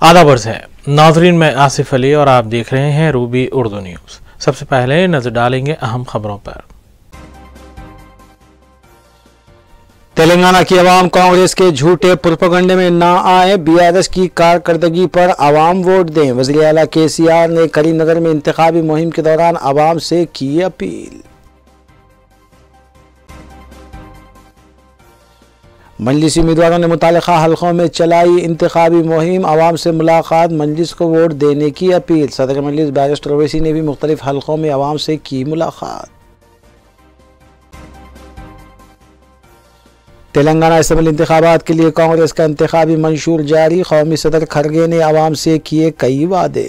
आदाब अर्ज़ है नाज़रीन, मैं आसिफ अली और आप देख रहे हैं रूबी उर्दू न्यूज़। सबसे पहले नजर डालेंगे अहम खबरों पर। तेलंगाना की आवाम कांग्रेस के झूठे प्रोपेगेंडे में ना आए, बीआरएस की कारकर्दगी पर आवाम वोट दें। वज़ीर आला केसीआर ने करीमनगर में इंतखाबी मुहिम के दौरान आवाम से की अपील। मजलिसी उम्मीदवारों ने मुतालिका हलकों में चलाई इंतखाबी मुहिम, आवाम से मुलाकात, मजलिस को वोट देने की अपील। सदर मजलिस बैरिस्टर ओवैसी ने भी मुख्तलिफ हलकों में आवाम से की मुलाकात। तेलंगाना असेंबली इंतखाबात के लिए कांग्रेस का इंतखाबी मंशूर जारी, कौमी सदर खरगे ने आवाम से किए कई वादे।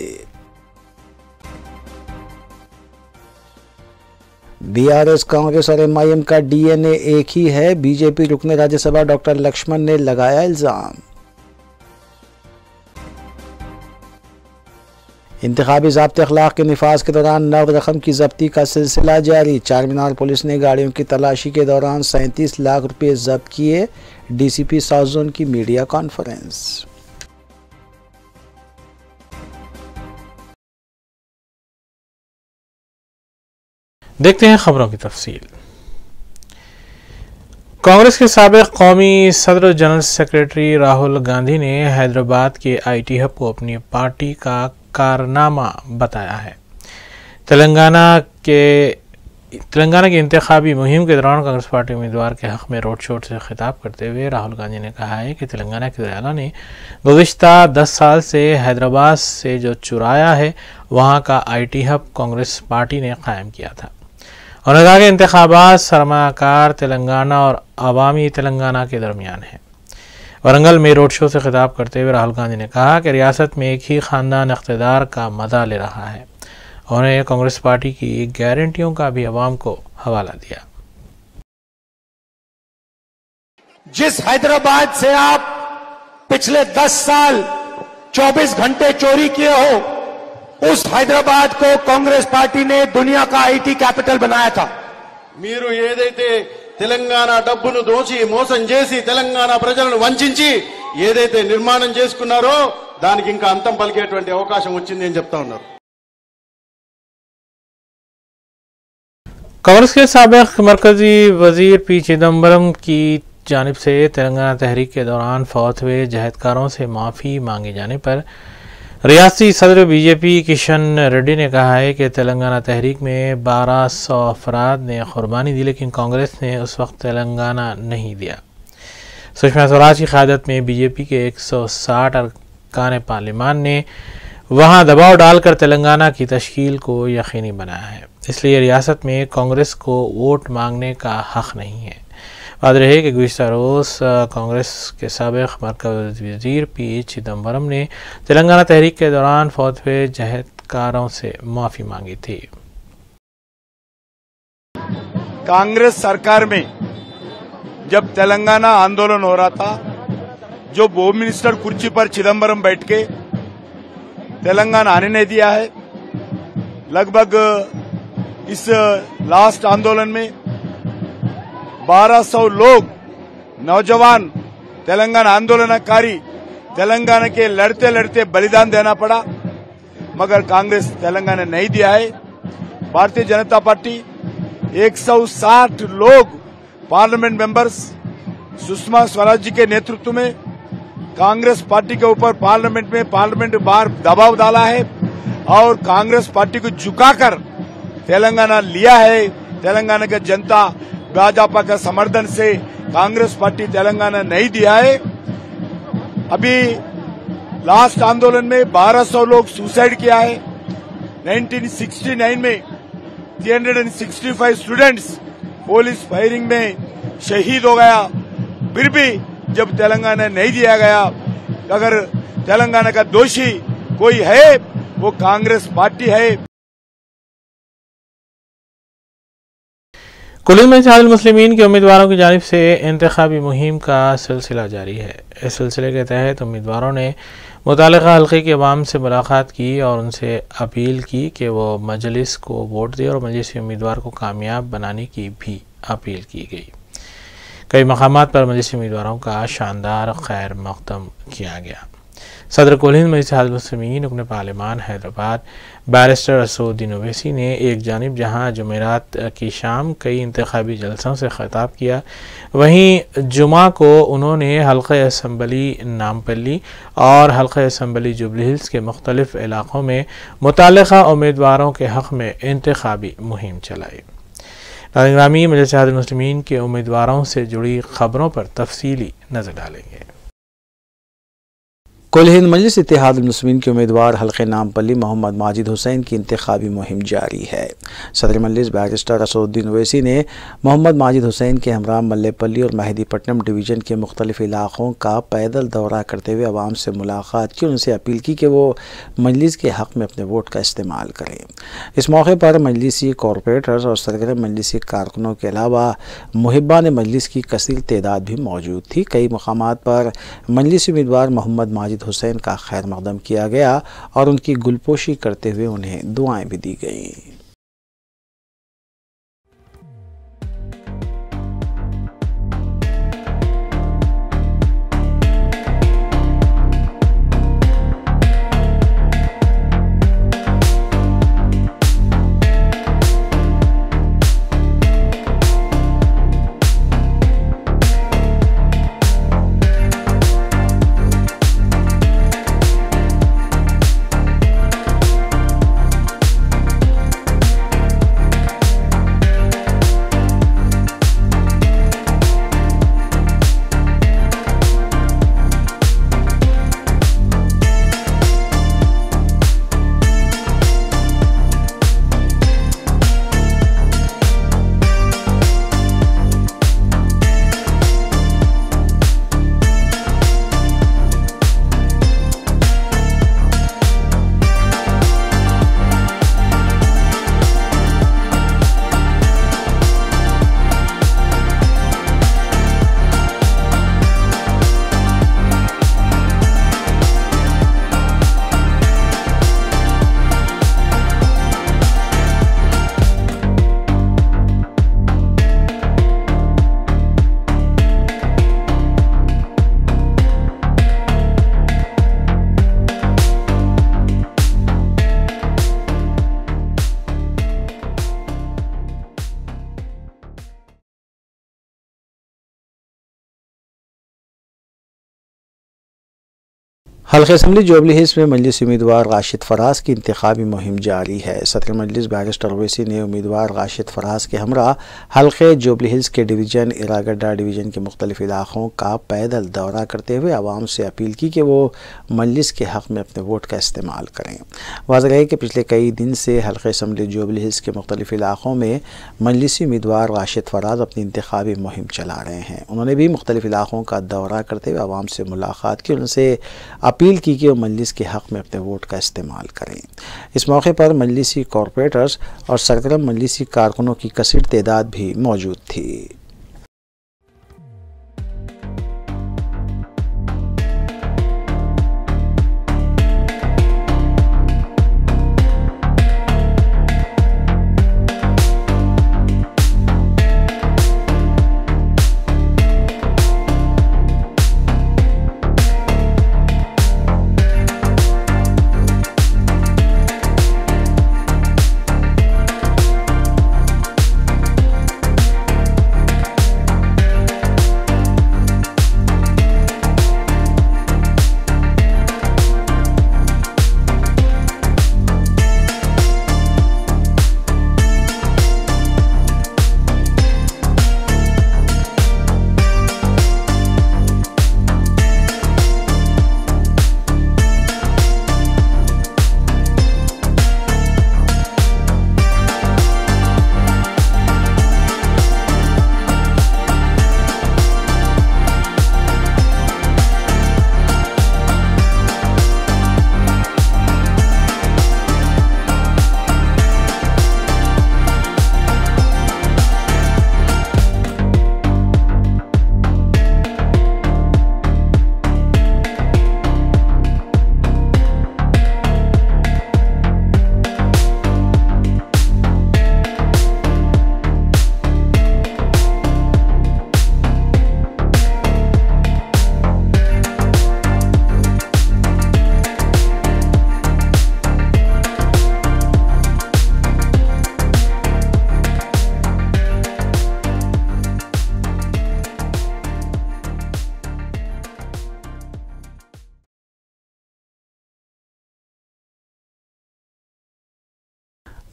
बीआरएस, कांग्रेस और एमआईएम का डीएनए एक ही है, बीजेपी रुकने राज्यसभा डॉक्टर लक्ष्मण ने लगाया इल्जाम। इंतखाबी ज़ाब्ते अखलाक के निफाज के दौरान नव रकम की जब्ती का सिलसिला जारी। चारमीनार पुलिस ने गाड़ियों की तलाशी के दौरान 37 लाख रुपये जब्त किए। डीसीपी साउथ जोन की मीडिया कॉन्फ्रेंस। देखते हैं खबरों की तफसील। कांग्रेस के साबिक कौमी सदर जनरल सेक्रेटरी राहुल गांधी ने हैदराबाद के आईटी हब को अपनी पार्टी का कारनामा बताया है। तेलंगाना की इंतखाबी मुहिम के दौरान कांग्रेस पार्टी उम्मीदवार के हक में रोड शो से खिताब करते हुए राहुल गांधी ने कहा है कि तेलंगाना के वज़ीर ने गुज़िश्ता 10 साल से हैदराबाद से जो चुराया है, वहां का आईटी हब कांग्रेस पार्टी ने कायम किया था। उन्होंने कहा कि इंतखाबात सरमाकार तेलंगाना और अवामी तेलंगाना के दरमियान है। वरंगल में रोड शो से खिताब करते हुए राहुल गांधी ने कहा कि रियासत में एक ही खानदान इख्तिदार का मजा ले रहा है। उन्होंने कांग्रेस पार्टी की गारंटियों का भी अवाम को हवाला दिया। जिस हैदराबाद से आप पिछले 10 साल 24 घंटे चोरी किए हो, उस हैदराबाद को कांग्रेस पार्टी ने दुनिया का आईटी कैपिटल बनाया था। మీరు ఏదైతే తెలంగాణ డబ్బును దోచి మోసం చేసి తెలంగాణ ప్రజలను వంచించి ఏదైతే నిర్మాణం చేసుకున్నారో దానికి ఇంకా అంతం పలికేటువంటి అవకాశం వచ్చింది అని చెప్తా ఉన్నారు। कांग्रेस के साबिक मरकजी वजीर पी चिदम्बरम की जानिब से तेलंगाना तहरीक के दौरान फौत हुए जहदकारों से माफ़ी मांगे जाने पर रियासती सदर बीजेपी किशन रेड्डी ने कहा है कि तेलंगाना तहरीक में 1200 अफराद ने कुर्बानी दी, लेकिन कांग्रेस ने उस वक्त तेलंगाना नहीं दिया। सुषमा स्वराज की क़यादत में बीजेपी के 160 अरकान पार्लिमान ने वहां दबाव डालकर तेलंगाना की तश्कील को यकीनी बनाया है। इसलिए रियासत में कांग्रेस को वोट मांगने का हक नहीं है। वाज़ेह है कि गुज़िश्ता रोज़ कांग्रेस के साबिक मरकज़ी वज़ीर पी चिदम्बरम ने तेलंगाना तहरीक के दौरान फौत हुए जहदकारों से माफ़ी मांगी थी। कांग्रेस सरकार में जब तेलंगाना आंदोलन हो रहा था, जो होम मिनिस्टर कुर्सी पर चिदम्बरम बैठ के तेलंगाना आने नहीं दिया है। लगभग इस लास्ट आंदोलन में 1200 लोग नौजवान तेलंगाना आंदोलनकारी तेलंगाना के लड़ते लड़ते बलिदान देना पड़ा, मगर कांग्रेस तेलंगाना नहीं दिया है। भारतीय जनता पार्टी 160 लोग पार्लियामेंट मेंबर्स सुषमा स्वराज जी के नेतृत्व में कांग्रेस पार्टी के ऊपर पार्लियामेंट बाहर दबाव डाला है और कांग्रेस पार्टी को झुकाकर तेलंगाना लिया है। तेलंगाना की जनता भाजपा का समर्थन से कांग्रेस पार्टी तेलंगाना नहीं दिया है। अभी लास्ट आंदोलन में 1200 लोग सुसाइड किया है। 1969 में 365 स्टूडेंट्स पुलिस फायरिंग में शहीद हो गया। फिर भी जब तेलंगाना नहीं दिया गया, अगर तेलंगाना का दोषी कोई है वो कांग्रेस पार्टी है। कुल्लू में इत्तेहादुल मुस्लिमीन के उम्मीदवारों की जानिब से इंतखाबी मुहिम का सिलसिला जारी है। इस सिलसिले के तहत उम्मीदवारों ने मुतालिका हल्के की अवाम से मुलाकात की और उनसे अपील की कि वो मजलिस को वोट दे और मजलिसी उम्मीदवार को कामयाब बनाने की भी अपील की गई। कई मकामात पर मजलिसी उम्मीदवारों का शानदार खैर मकदम किया गया। सदर कुल हिंद मजलिस मुस्लिमीन रुकन पार्लिमान हैदराबाद बैरिस्टर असदुद्दीन ओवैसी ने एक जानिब जहां जुमेरात की शाम कई इंतखाबी जलसों से खिताब किया, वहीं जुमा को उन्होंने हल्का असम्बली नामपल्ली और हल्का असम्बली जुबली हिल्स के मुख्तलिफ इलाक़ों में मुतल्लिक़ा उम्मीदवारों के हक़ में इंतखाबी मुहिम चलाई। नाज़रीन, मजलिस मुस्लिमीन के उम्मीदवारों से जुड़ी खबरों पर तफसीली नज़र डालेंगे। कुल हिंद मजलिस इत्तेहादुल मुस्लिमीन के उम्मीदवार हल्के नामपल्ली मोहम्मद माजिद हुसैन की इंतखाबी मुहिम जारी है। सदर मजलिस बैरिस्टर असदुद्दीन ओवैसी ने मोहम्मद माजिद हुसैन के हमरा मल्लेपल्ली और मेहदीपट्टनम डिवीज़न के मुख्तलिफ इलाक़ों का पैदल दौरा करते हुए आवाम से मुलाकात की, उनसे अपील की कि वो मजलिस के हक़ में अपने वोट का इस्तेमाल करें। इस मौके पर मजलिसी कॉरपोरेटर्स और सरगर्म मजलिसी कारकुनों के अलावा मुहिब्बान मजलिस की कसीर तादाद भी मौजूद थी। कई मकामात पर मजलिसी उम्मीदवार मोहम्मद माजिद हुसैन का खैर मकदम किया गया और उनकी गुलपोशी करते हुए उन्हें दुआएं भी दी गईं। हल्के असम्बली जुबली हिल्स में मजलिस उम्मीदवार राशिद फराज की इंतखाबी मुहिम जारी है। सदर मजलिस बैरिस्टर ओवैसी ने उम्मीदवार राशिद फराज के हमरा हल्के जुबली हिल्स के डिवीज़न इरागड्डा डिवीज़न के मुख्तलिफ इलाक़ों का पैदल दौरा करते हुए आवाम से अपील की कि वो मजलिस के हक़ में अपने वोट का इस्तेमाल करें। वाज़ेह है कि पिछले कई दिन से हल्के असम्बली जुबली हिल्स के मुख्तलिफ इलाक़ों में मजलिसी उम्मीदवार राशिद फराज अपनी इंतखाबी मुहिम चला रहे हैं। उन्होंने भी मुख्तलिफ इलाक़ों का दौरा करते हुए आवाम से मुलाकात की, उनसे अपील की कि वो मजलिस के हक़ में अपने वोट का इस्तेमाल करें। इस मौके पर मजलिसी कॉरपोरेटर्स और सरगर्म मजलिसी कारकुनों की कसीर तादाद भी मौजूद थी।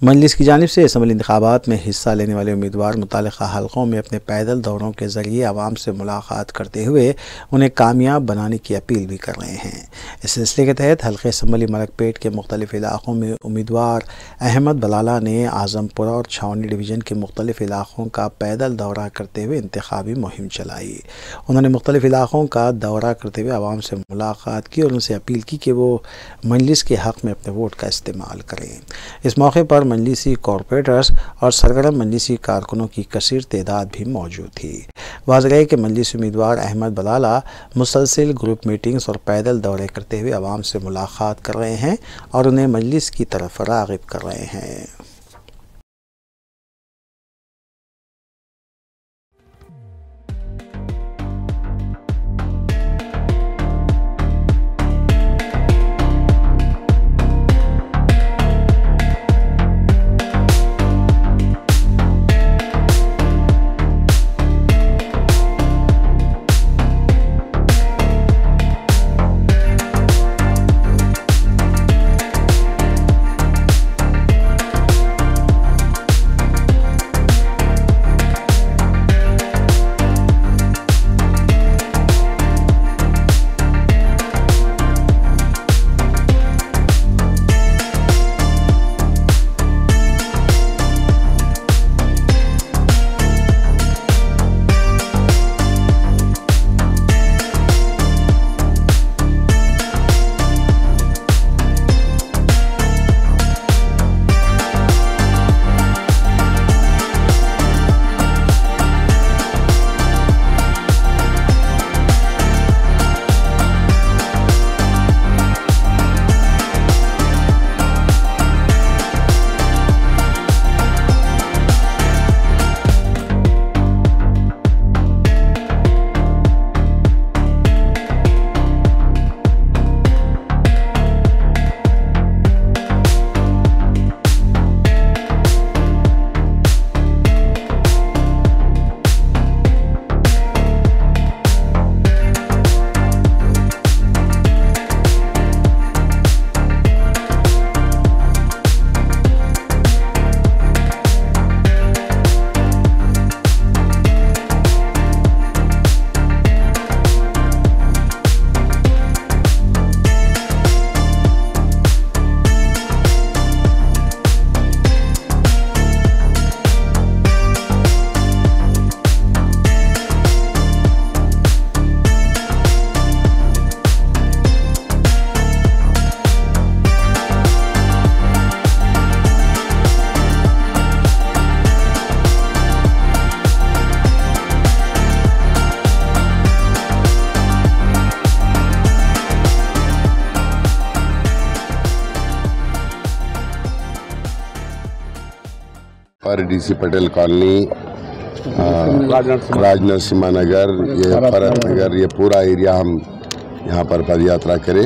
मजलिस की जानिब से असम्बली इंतखाबात में हिस्सा लेने वाले उम्मीदवार मुतालिका हलकों में अपने पैदल दौरों के ज़रिए आवाम से मुलाकात करते हुए उन्हें कामयाब बनाने की अपील भी कर रहे हैं। इस सिलसिले के तहत हल्के असम्बली मलकपेट के मुख्तलिफ इलाक़ों में उम्मीदवार अहमद बलाला ने आज़मपुरा और छावनी डिवीज़न के मुख्तलिफ इलाक़ों का पैदल दौरा करते हुए इंतखाबी मुहिम चलाई। उन्होंने मुख्तलिफ इलाक़ों का दौरा करते हुए आवाम से मुलाकात की और उनसे अपील की कि वो मजलिस के हक़ में अपने वोट का इस्तेमाल करें। इस मौके पर मजलिसी कॉरपोरेटर्स और सरगर्म मजलिसी कारकुनों की कसीर तादाद भी मौजूद थी। वाज़ेह है कि मजलिसी उम्मीदवार अहमद बलाला मुसलसिल ग्रुप मीटिंग्स और पैदल दौरे करते हुए आवाम से मुलाकात कर रहे हैं और उन्हें मजलिस की तरफ राग़िब कर रहे हैं। डीसी पटेल कॉलोनी, राजनरसिम्हा नगर, ये फरत नगर, ये पूरा एरिया हम यहाँ पर पदयात्रा करें।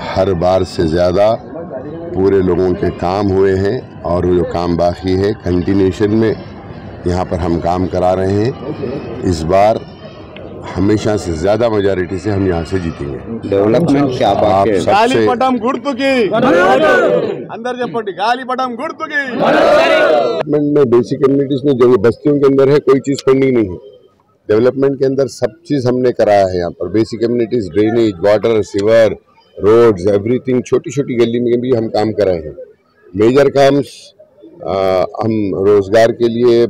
हर बार से ज़्यादा पूरे लोगों के काम हुए हैं और जो काम बाकी है कंटिन्यूशन में यहाँ पर हम काम करा रहे हैं। इस बार हमेशा से ज़्यादा मेजॉरिटी से हम यहाँ से जीतेंगे। डेवलपमेंट क्या बात है? गालीपटम गुर्तुकी अंदर जपटी गालीपटम गुर्तुकी में बेसिक कम्युनिटीज में जो बस्तियों के अंदर है कोई चीज़ पेंडिंग नहीं है। डेवलपमेंट के अंदर सब चीज़ हमने कराया है। यहाँ पर basic communities, drainage, water, sewer, roads, everything, छोटी छोटी गली में भी हम काम कराए हैं। मेजर काम्स हम रोज़गार के लिए,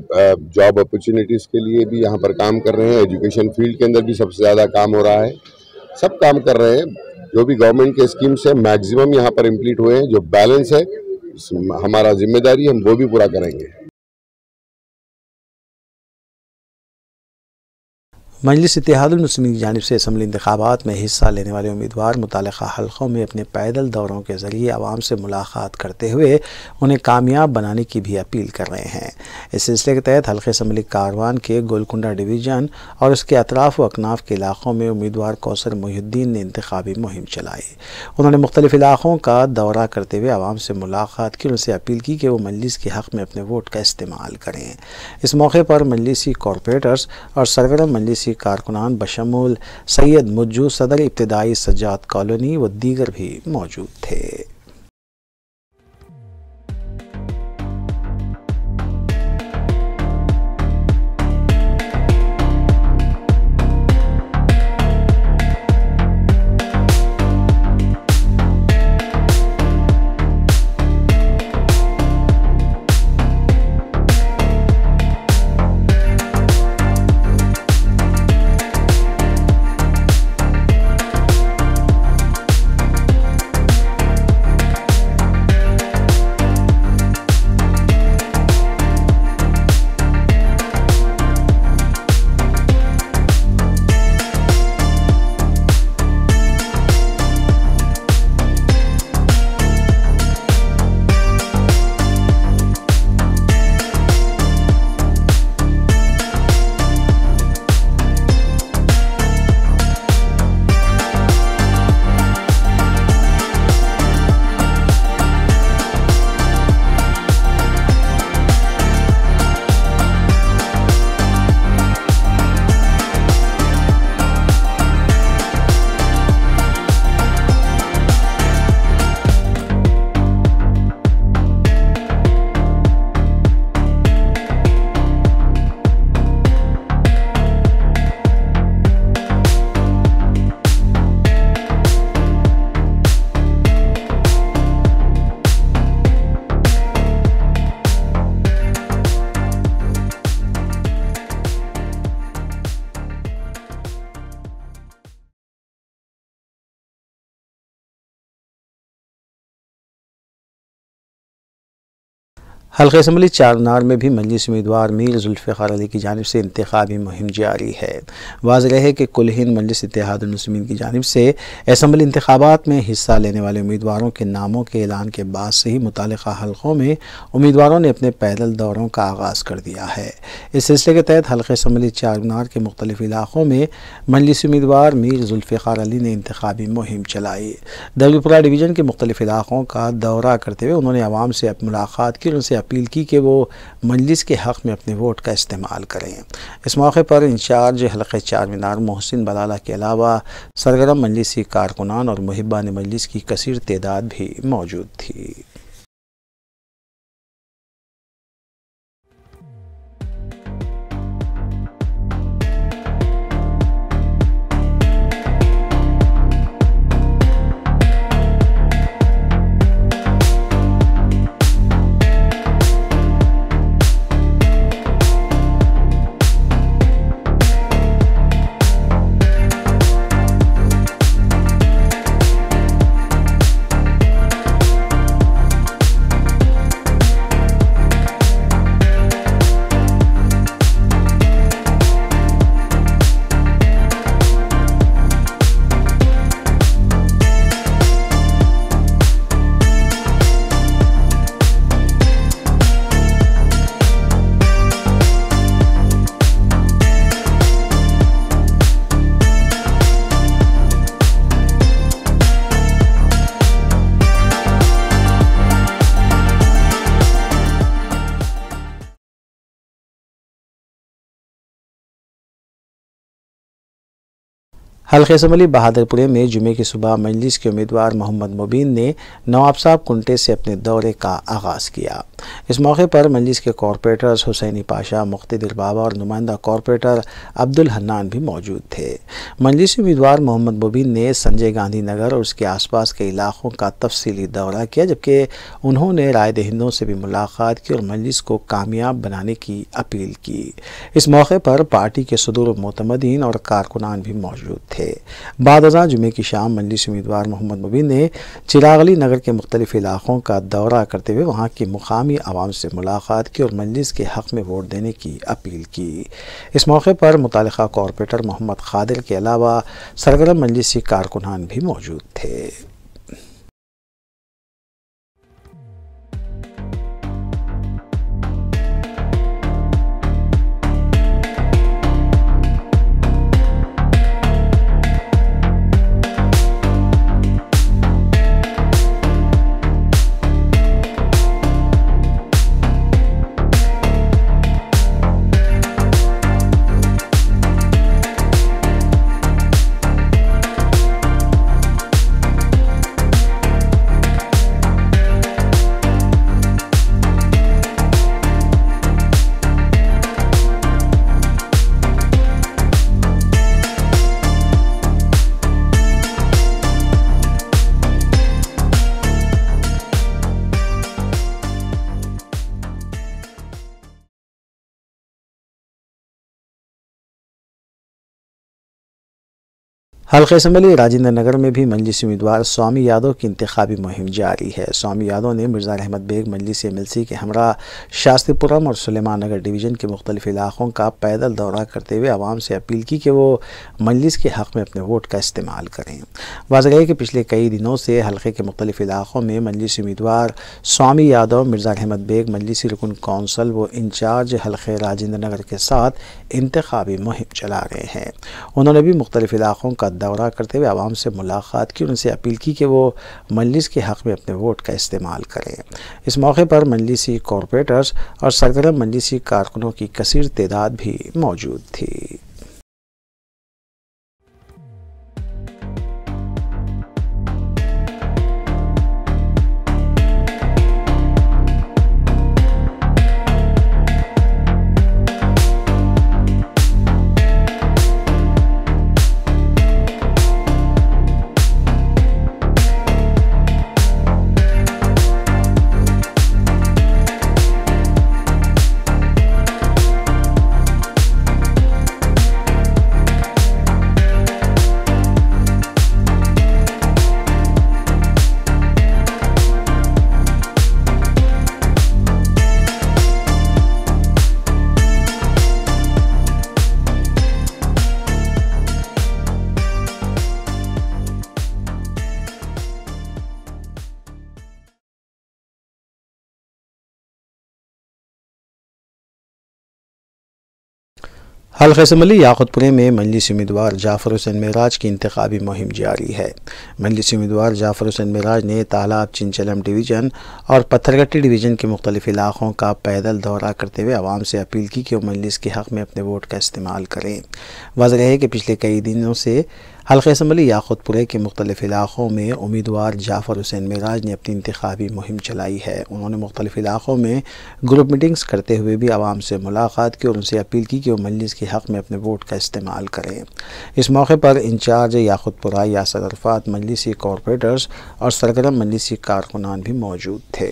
जॉब अपॉर्चुनिटीज़ के लिए भी यहाँ पर काम कर रहे हैं। एजुकेशन फील्ड के अंदर भी सबसे ज़्यादा काम हो रहा है। सब काम कर रहे हैं। जो भी गवर्नमेंट के स्कीम्स है मैक्सिमम यहाँ पर इम्प्लीट हुए हैं। जो बैलेंस है हमारा जिम्मेदारी, हम वो भी पूरा करेंगे। मजलिस इत्तेहादुल मुस्लिमीन की जानिब से असम्बली इंतखाबात में हिस्सा लेने वाले उम्मीदवार मुतालिका हलकों में अपने पैदल दौरों के ज़रिए आवाम से मुलाकात करते हुए उन्हें कामयाब बनाने की भी अपील कर रहे हैं। इस सिलसिले के तहत हल्के असम्बली कारवान के गोलकुंडा डिवीज़न और उसके अतराफ़ व अकनाफ के इलाक़ों में उम्मीदवार कौसर मोहिउद्दीन ने इंतखाबी मुहिम चलाई। उन्होंने मुख्तलिफ इलाक़ों का दौरा करते हुए आवाम से मुलाकात की, उनसे अपील की कि वो मजलिस के हक़ में अपने वोट का इस्तेमाल करें। इस मौके पर मजलिसी कॉरपोरेटर्स और सरगर्म मजलिसी कारकुनान बशमूल सैयद मुज्जू, सदर इब्तिदाई सज्जाद कॉलोनी व दीगर भी मौजूद थे। हल्के असम्बली चारमीनार में भी मजलिस उम्मीदवार मीर जुल्फ़िकार अली की जानिब से इंतखाबी मुहिम जारी है। वाज़ेह है कि कुल हिंद मजलिस इत्तेहादुल मुस्लिमीन की जानिब से असम्बली इंतखाबात में हिस्सा लेने वाले उम्मीदवारों के नामों के ऐलान के बाद से ही मुतालिका हल्कों में उम्मीदवारों ने अपने पैदल दौरों का आगाज़ कर दिया है। इस सिलसिले के तहत हल्के असम्बली चारमीनार के मुख्तलिफ इलाक़ों में मजलिस उम्मीदवार मीर जुल्फ़िकार अली ने इंतखाबी मुहिम चलाई। दौलतपुरा डिवीज़न के मुख्तलिफ इलाक़ों का दौरा करते हुए उन्होंने आवाम से मुलाकात की, उनसे अपील की कि वो मजलिस के हक़ में अपने वोट का इस्तेमाल करें। इस मौके पर इंचार्ज हल्के चारमीनार मोहसिन बलाला के अलावा सरगर्म मजलिसी कारकुनान और मुहिब्बान मजलिस की कसीर तादाद भी मौजूद थी। हल्के असम्बली बहादुरपुरे में जुमे की सुबह मजलिस के उम्मीदवार मोहम्मद मुबीन ने नवाब साहब कुंटे से अपने दौरे का आगाज़ किया। इस मौके पर मजलिस के कॉरपोरेटर्स हुसैनी पाशा, मुख्तदिर बाबा और नुमाइंदा कॉरपोरेटर अब्दुल हन्नान भी मौजूद थे। मजलिसी उम्मीदवार मोहम्मद मुबीन ने संजय गांधी नगर और उसके आसपास के इलाकों का तफसीली दौरा किया, जबकि उन्होंने राय दहिंदों से भी मुलाकात की और मजलिस को कामयाब बनाने की अपील की। इस मौके पर पार्टी के सदूर मोतमदीन और कारकुनान भी मौजूद थे। बाद अज़ां जुमे की शाम मजलिस उम्मीदवार मोहम्मद मुबीन ने चिरागली नगर के मुख्तलिफ इलाकों का दौरा करते हुए वहाँ की मुकामी आवाम से मुलाकात की और मजलिस के हक़ में वोट देने की अपील की। इस मौके पर मुतालिका कॉरपोरेटर मोहम्मद खादिर के अलावा सरगर्म मजलिसी कारकुनान भी मौजूद थे। हल्के असम्बली राजेंद्र नगर में भी मजलिसी उम्मीदवार स्वामी यादव की इंतखाबी मुहिम जारी है। स्वामी यादव ने मिर्ज़ा रहमत बेग मजलिस MLC के हमरा शास्त्रीपुरम और सुलेमान नगर डिवीज़न के मुख्तलिफ इलाकों का पैदल दौरा करते हुए आवाम से अपील की कि वो मजलिस के हक़ में अपने वोट का इस्तेमाल करें। वाज़ेह है कि पिछले कई दिनों से हल्के के मुख्तलिफ इलाकों में मजलिसी उम्मीदवार स्वामी यादव मिर्ज़ा रहमत बेग मजलिसी रुकन कौंसल व इंचार्ज हल्के राजेंद्र नगर के साथ इंतखाबी मुहिम चला रहे हैं। उन्होंने भी मुख्तलिफ इलाकों का दौरा करते हुए आवाम से मुलाकात की, उनसे अपील की कि वो मजलिस के हक़ में अपने वोट का इस्तेमाल करें। इस मौके पर मजलिसी कॉरपोरेटर्स और सरगर्म मजलिसी कारकुनों की कसीर तादाद भी मौजूद थी। हल्का असम्बली याकुतपुरे में मजलिसी उम्मीदवार जाफर हुसैन मेराज की इंतखाबी मुहिम जारी है। मजलिसी उम्मीदवार जाफर हुसैन मेराज ने तालाब, चिंचलम डिवीज़न और पत्थरगट्टी डिवीज़न के मुख्तलिफ इलाक़ों का पैदल दौरा करते हुए आवाम से अपील की कि वो मजलिस के हक़ में अपने वोट का इस्तेमाल करें। वाज़ेह है कि पिछले कई दिनों से हल्का असम्बली याकुतपुरे के मुख्तलिफ इलाक़ों में उम्मीदवार जाफर हुसैन मेराज ने अपनी इंतखाबी मुहिम चलाई है। उन्होंने मुख्तलिफ इलाक़ों में ग्रुप मीटिंग्स करते हुए भी आवाम से मुलाकात की और उनसे अपील की कि वो मजलिस के हक़ में अपने वोट का इस्तेमाल करें। इस मौके पर इंचार्ज याकुतपुरा यासर अरफात, मजलिसी कॉरपोरेटर्स और सरगर्म मजलिसी कारकुनान भी मौजूद थे।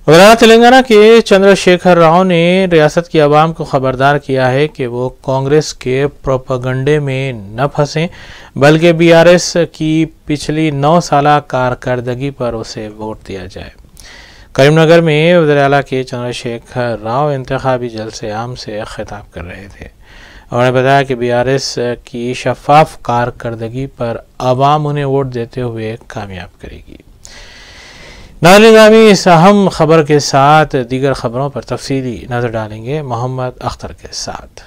वज़ीर तेलंगाना के चंद्रशेखर राव ने रियासत की आवाम को खबरदार किया है कि वो कांग्रेस के प्रोपेगेंडे में न फंसें, बल्कि बीआरएस की पिछली 9 साला कारकर्दगी पर उसे वोट दिया जाए। करीमनगर में वज़ीर आला के चंद्रशेखर राव इंतखाबी जलसे आम से खिताब कर रहे थे। उन्होंने बताया कि बीआरएस की शफाफ कारकर्दगी पर आवाम उन्हें वोट देते हुए कामयाब करेगी। नाज़रीन, इस अहम खबर के साथ दीगर खबरों पर तफसीली नजर डालेंगे मोहम्मद अख्तर के साथ।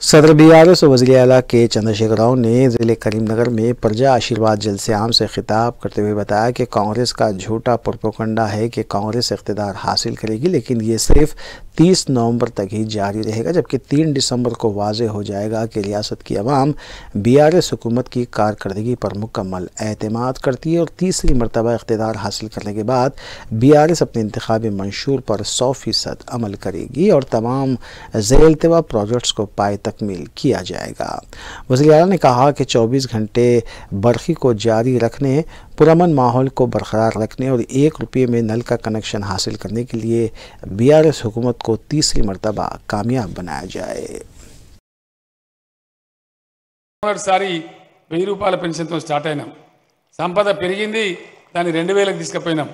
सदर बीआरएस और वज़ीर आला के चंद्रशेखर राव ने ज़िले करीमनगर में प्रजा आशीर्वाद जलसे आम से खिताब करते हुए बताया कि कांग्रेस का झूठा प्रोपेगेंडा है कि कांग्रेस इक़्तिदार हासिल करेगी, लेकिन ये सिर्फ 30 नवंबर तक ही जारी रहेगा, जबकि 3 दिसंबर को वाज़ेह हो जाएगा कि रियासत की आवाम बीआरएस हुकूमत की कारकर्दगी पर मुकम्मल एतमाद करती है और तीसरी मरतबा इक़्तिदार हासिल करने के बाद बीआरएस अपने इंतखाबी मंशूर पर 100% अमल करेगी और तमाम ज़ेर-इल्तिवा प्रोजेक्ट्स को पाए तकमील किया जाएगा। वज़ीर आला ने कहा कि 24 घंटे बरखी को जारी रखने, पुरअमन माहौल को बरकरार रखने और 1 रुपये में नल का कनेक्शन हासिल करने के लिए बीआरएस हुकूमत को तीसरी मरतबा कामयाब बनाया जाए। మొదటిసారి 1000 రూపాయల పెన్షన్తో స్టార్ట్ అయినాం. సంపద పెరిగింది, దాన్ని 2000కి తీసుకుపోయినాం.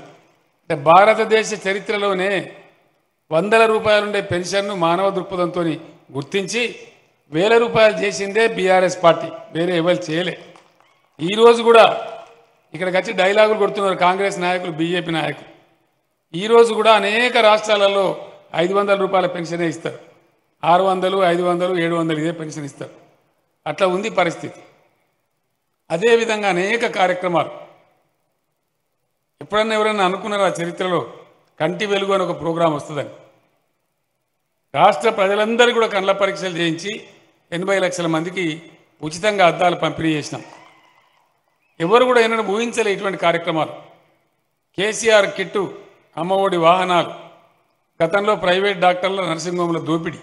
అంటే భారతదేశ చరిత్రలోనే వందల రూపాయలు ఉండే పెన్షన్ను మానవ దృక్పథంతో గుర్తించి 1000 రూపాయలు చేసిందే బీఆర్ఎస్ పార్టీ, వేరే ఎవరు చేయలే. ఈ రోజు కూడా ఇక్కడికి వచ్చి డైలాగులు కొడుతున్నారు కాంగ్రెస్ నాయకులు, బీజేపీ నాయకులు. ఈ రోజు కూడా అనేక రాష్ట్రాలలో 500 రూపాయల పెన్షనే ఇస్తారు, 600, 500, 700 ఇదే పెన్షన్ ఇస్తారు. అట్లా ఉంది పరిస్థితి. అదేవిధంగా అనేక కార్యక్రమాలు. ఎప్పుడన్నా ఎవరైనా అనుకున్నారా చరిత్రలో కంటి వెలుగు అని ఒక ప్రోగ్రాం వస్తుందని? రాష్ట్ర ప్రజలందరూ కూడా కళ్ళ పరీక్షలు చేయించి 80 లక్షల మందికి ఉచితంగా అద్దాలు పంపిణీ చేసినాం. ఎవరు కూడా ఎన్నడూ ఊహించలే ఇటువంటి కార్యక్రమాలు. కేసీఆర్ కిట్టు, అమ్మఒడి వాహనాలు, గతంలో ప్రైవేట్ డాక్టర్ల నర్సింగ్ హోమ్ల దోపిడీ,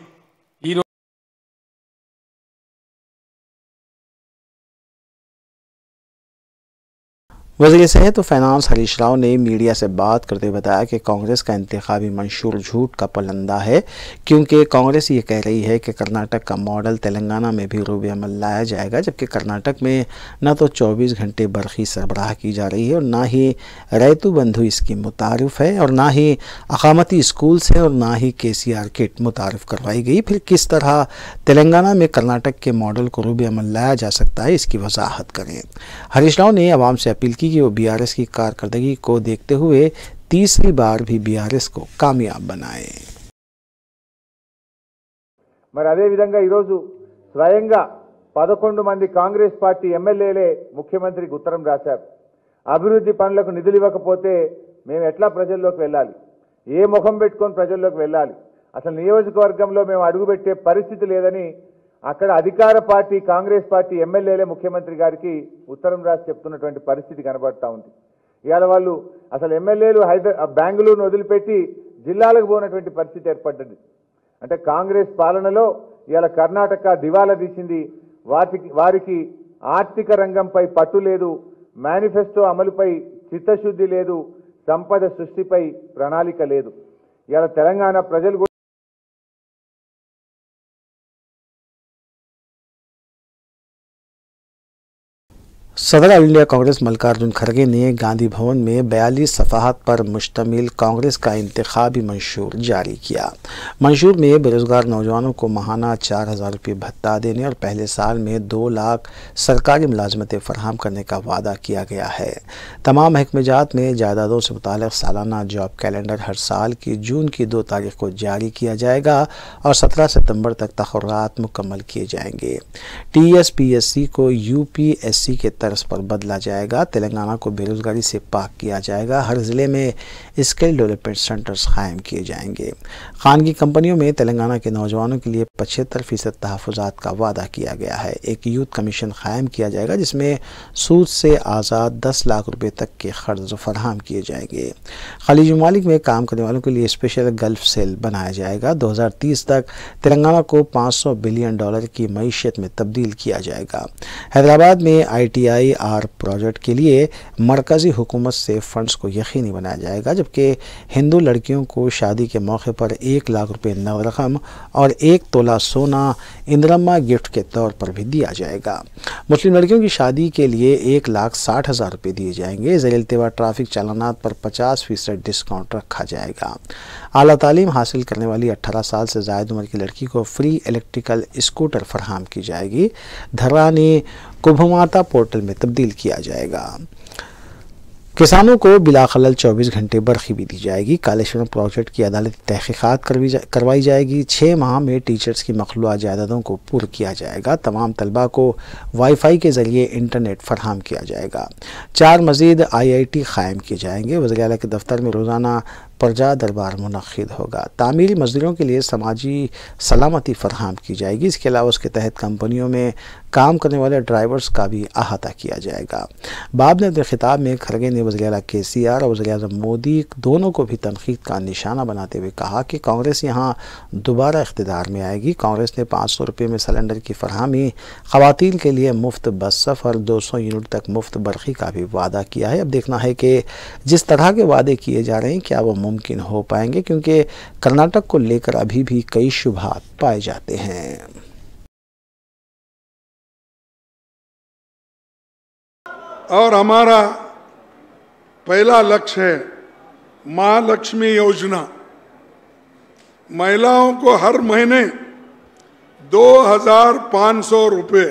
वज़ीर सेहत व फाइनेंस हरीश राव ने मीडिया से बात करते हुए बताया कि कांग्रेस का इंतखाबी मंशूर झूठ का पलंदा है, क्योंकि कांग्रेस ये कह रही है कि कर्नाटक का मॉडल तेलंगाना में भी रूबे अमल लाया जाएगा, जबकि कर्नाटक में न तो 24 घंटे बरखी सरबराह की जा रही है और ना ही रैतु बंधु स्कीम मुतारिफ है और ना ही अकामती स्कूल्स हैं और ना ही KCR किट मुतारिफ करवाई गई। फिर किस तरह तेलंगाना में कर्नाटक के मॉडल को रूबे अमल लाया जा सकता है, इसकी वजाहत करें। हरीश राव ने आवाम से अपील की कि वो BRS की कारकर्दगी को देखते हुए तीसरी बार भी BRS को कामयाब बनाए। మరి అదే విధంగా ఈ రోజు స్వయంగా 11 మంది కాంగ్రెస్ పార్టీ ఎమ్మెల్యేలే ముఖ్యమంత్రికి ఉత్తరం రాశారు. అభివృద్ధి పనులకు నిధులు ఇవ్వకపోతే మేము ఎట్లా ప్రజల్లోకి వెళ్ళాలి, ఏ ముఖం పెట్టుకొని ప్రజల్లోకి వెళ్ళాలి, అసలు నియోజకవర్గంలో మేము అడుగుపెట్టే పరిస్థితి లేదని అక్కడ అధికార పార్టీ కాంగ్రెస్ పార్టీ ఎమ్మెల్యేలే ముఖ్యమంత్రి గారికి ఉత్తరం రాసి చెప్తున్నటువంటి పరిస్థితి కనబడతా ఉంది. ఇవాళ వాళ్ళు అసలు ఎమ్మెల్యేలు బెంగళూరును వదిలిపెట్టి జిల్లాలకు పోయినటువంటి పరిస్థితి ఏర్పడ్డది. అంటే కాంగ్రెస్ పాలనలో ఇవాళ కర్ణాటక దివాలా తీసింది. వారికి ఆర్థిక రంగంపై పట్టు లేదు, మేనిఫెస్టో అమలుపై చిత్తశుద్ధి లేదు, సంపద సృష్టిపై ప్రణాళిక లేదు. ఇవాళ తెలంగాణ ప్రజలు सदर ऑल इंडिया कांग्रेस मल्लिकार्जुन खड़गे ने गांधी भवन में 42 सफ़ाहत पर मुश्तमिल कांग्रेस का इंतखाबी मंशूर जारी किया। मंशूर में बेरोजगार नौजवानों को माहाना 4000 रुपये भत्ता देने और पहले साल में 2 लाख सरकारी मुलाजमतें फराहम करने का वादा किया गया है। तमाम महकमेजात में जायदादों से मुताल्लिक़ सालाना जॉब कैलेंडर हर साल की जून की 2 तारीख को जारी किया जाएगा और 17 सितंबर तक तखर्रात मुकम्मल किए जाएंगे। TSPSC को UPSC के तर्ज पर बदला जाएगा। तेलंगाना को बेरोजगारी से पाक किया जाएगा। हर ज़िले में स्किल डेवलपमेंट सेंटर्स कायम किए जाएंगे। खानगी कंपनियों में तेलंगाना के नौजवानों के लिए 75% तहफ़्फ़ुज़ात का वादा किया गया है। एक यूथ कमीशन कायम किया जाएगा जिसमें सूद से आज़ाद 10 लाख रुपए तक के कर्ज फराहम किए जाएंगे। खलीज ममालिक में काम करने वालों के लिए स्पेशल गल्फ सेल बनाया जाएगा। 2030 तक तेलंगाना को $500 बिलियन की मईशत में तब्दील किया जाएगा। हैदराबाद में ITIR प्रोजेक्ट के लिए मरकज़ी हुकूमत से फ़ंड्स को यकीनी बनाया जाएगा, जबकि हिंदू लड़कियों को शादी के मौके पर 1 लाख रुपए नव रकम और 1 तोला सोना इंदिरम्मा गिफ्ट के तौर पर भी दिया जाएगा। मुस्लिम लड़कियों की शादी के लिए 1,60,000 रुपये दिए जाएंगे। ज़ेर-इल्तिवा ट्रैफिक चालानात पर 50% डिस्काउंट रखा जाएगा। आला तालीम हासिल करने वाली 18 साल से ज़ायद उम्र की लड़की को फ्री इलेक्ट्रिकल स्कूटर फराहम की जाएगी। धर्रानी कुंभमाता पोर्टल में तब्दील किया जाएगा। किसानों को बिला खलल 24 घंटे बरखी भी दी जाएगी। कालेश्वरम प्रोजेक्ट की अदालती तहकीकात करवाई जाएगी। 6 माह में टीचर्स की मखलूआ जायदादों को पूरा किया जाएगा। तमाम तलबा को वाईफाई के ज़रिए इंटरनेट फराहम किया जाएगा। 4 मज़ीद IIT कायम किए जाएंगे। वज़ीर आला के दफ्तर में रोज़ाना प्रजा दरबार मुनक़्क़िद होगा। तामीरी मज़दूरों के लिए समाजी सलामती फराहम की जाएगी। इसके अलावा उसके तहत कंपनियों में काम करने वाले ड्राइवर्स का भी अहाता किया जाएगा। बाब ने अपने खिताब में खड़गे ने वज़ीर आला KCR और वज़ीर आज़म मोदी दोनों को भी तनक़ीद का निशाना बनाते हुए कहा कि कांग्रेस यहाँ दोबारा इख्तिदार में आएगी। कांग्रेस ने 500 रुपये में सिलेंडर की फरहमी, ख़वातीन के लिए मुफ्त बस सफ़र, 200 यूनिट तक मुफ्त बरखी का भी वादा किया है। अब देखना है कि जिस तरह के वादे किए जा रहे हैं क्या वो मुमकिन हो पाएंगे, क्योंकि कर्नाटक को लेकर अभी भी कई शुबहात पाए जाते हैं। और हमारा पहला लक्ष्य है महालक्ष्मी योजना। महिलाओं को हर महीने 2,500 रुपये,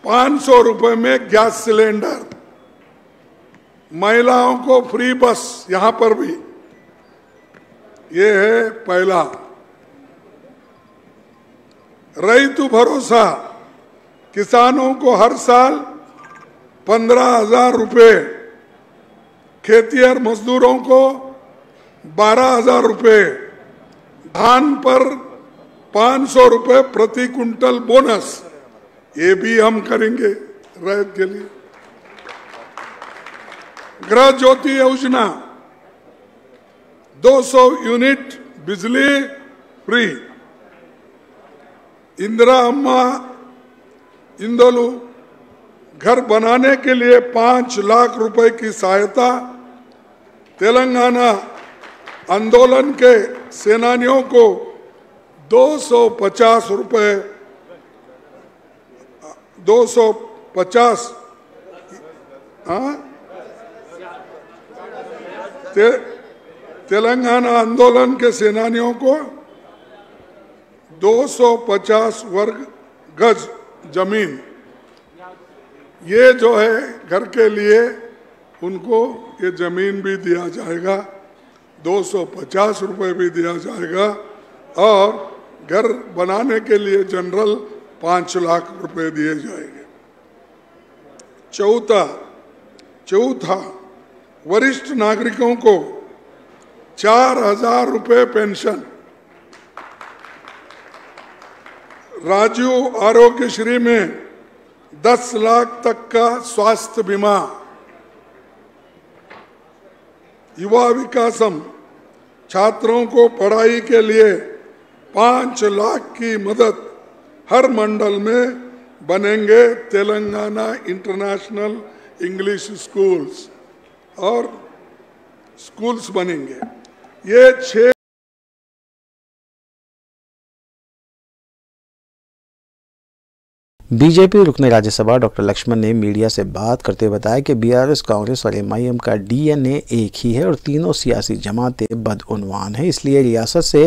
500 रुपये में गैस सिलेंडर, महिलाओं को फ्री बस, यहां पर भी ये है पहला। रैतु भरोसा, किसानों को हर साल 15,000 रुपये, खेतिहर मजदूरों को 12,000 रुपये, धान पर 500 रुपये प्रति कुंटल बोनस, ये भी हम करेंगे रैत के लिए। गृह ज्योति योजना, 200 यूनिट बिजली फ्री। इंदिरा अम्मा इंदोलू घर बनाने के लिए 5 लाख रुपए की सहायता, तेलंगाना आंदोलन के सेनानियों को 250 रुपए 250 तेलंगाना आंदोलन के सेनानियों को 250 वर्ग गज जमीन, ये जो है घर के लिए उनको ये जमीन भी दिया जाएगा, 250 रुपए भी दिया जाएगा और घर बनाने के लिए जनरल 5 लाख रुपए दिए जाएंगे। चौथा वरिष्ठ नागरिकों को 4,000 रुपए पेंशन, राजीव आरोग्यश्री में 10 लाख तक का स्वास्थ्य बीमा, युवा विकासम छात्रों को पढ़ाई के लिए 5 लाख की मदद, हर मंडल में बनेंगे तेलंगाना इंटरनेशनल इंग्लिश स्कूल्स और स्कूल्स बनेंगे। ये 6 बीजेपी रुकने राज्यसभा डॉक्टर लक्ष्मण ने मीडिया से बात करते हुए बताया कि बीआरएस, कांग्रेस और एमआईएम का डीएनए एक ही है और तीनों सियासी जमातें बदउनवान हैं, इसलिए रियासत से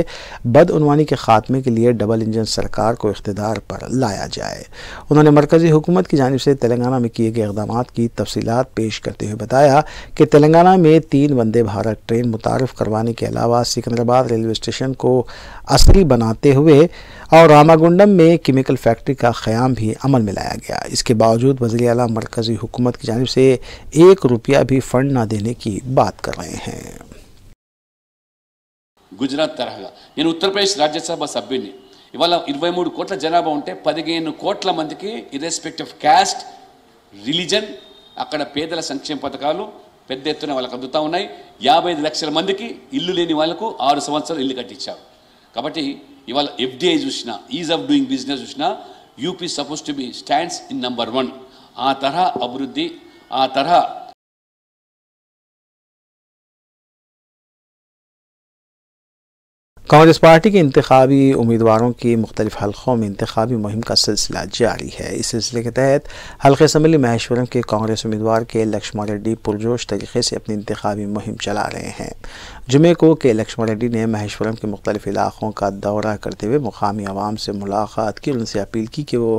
बदउनवानी के खात्मे के लिए डबल इंजन सरकार को इख्तिदार पर लाया जाए। उन्होंने मरकजी हुकूमत की जानिब से तेलंगाना में किए गए इक़दामात की तफसीलात पेश करते हुए बताया कि तेलंगाना में 3 वंदे भारत ट्रेन मुतारिफ करवाने के अलावा सिकंदराबाद रेलवे स्टेशन को असली बनाते हुए और रामागुंडम में केमिकल फैक्ट्री का क़याम भी अमल में लाया गया। इसके बावजूद वज़ीर आला मरकज़ी हुकूमत की जानिब से 1 रुपया भी फंड न देने की बात कर रहे हैं। గుజరాత్ తరహా నేను ఉత్తరప్రదేశ్ రాజ్యసభ సభ్యుని ఇవాళ 23 కోట్ల జనాభా ఉంటే 15 కోట్ల మందికి ఇర్రెస్పెక్టివ్ ఆఫ్ కాస్ట్ రిలీజన్ అక్కడ పేదల సంక్షేమ పథకాలు పెద్ద ఎత్తున వాళ్ళకి అందుతా ఉన్నాయి। 55 లక్షల మందికి ఇల్లు లేని వాళ్ళకు 6 సంవత్సరాలు ఇల్లు కట్టించారు। కాబట్టి ఇవాళ ఎఫ్డిఐ చూసినా ఈజ్ ఆఫ్ డూయింగ్ బిజినెస్ చూసినా UP suppose to be stands in number 1। ఆ తరహా అభివృద్ధి ఆ తరహా कांग्रेस पार्टी के इंतखाबी उम्मीदवारों की मुख्तलिफ हल्कों में इंतखाबी मुहिम का सिलसिला जारी है। इस सिलसिले के तहत हल्के असम्बली महेश्वरम के कांग्रेस उम्मीदवार के लक्ष्मण रेड्डी पुरजोश तरीके से अपनी इंतखाबी मुहिम चला रहे हैं। जुमे को के लक्ष्मण रेड्डी ने महेश्वरम के मुख्तलिफ इलाकों का दौरा करते हुए मुकामी आवाम से मुलाकात की और उनसे अपील की कि वो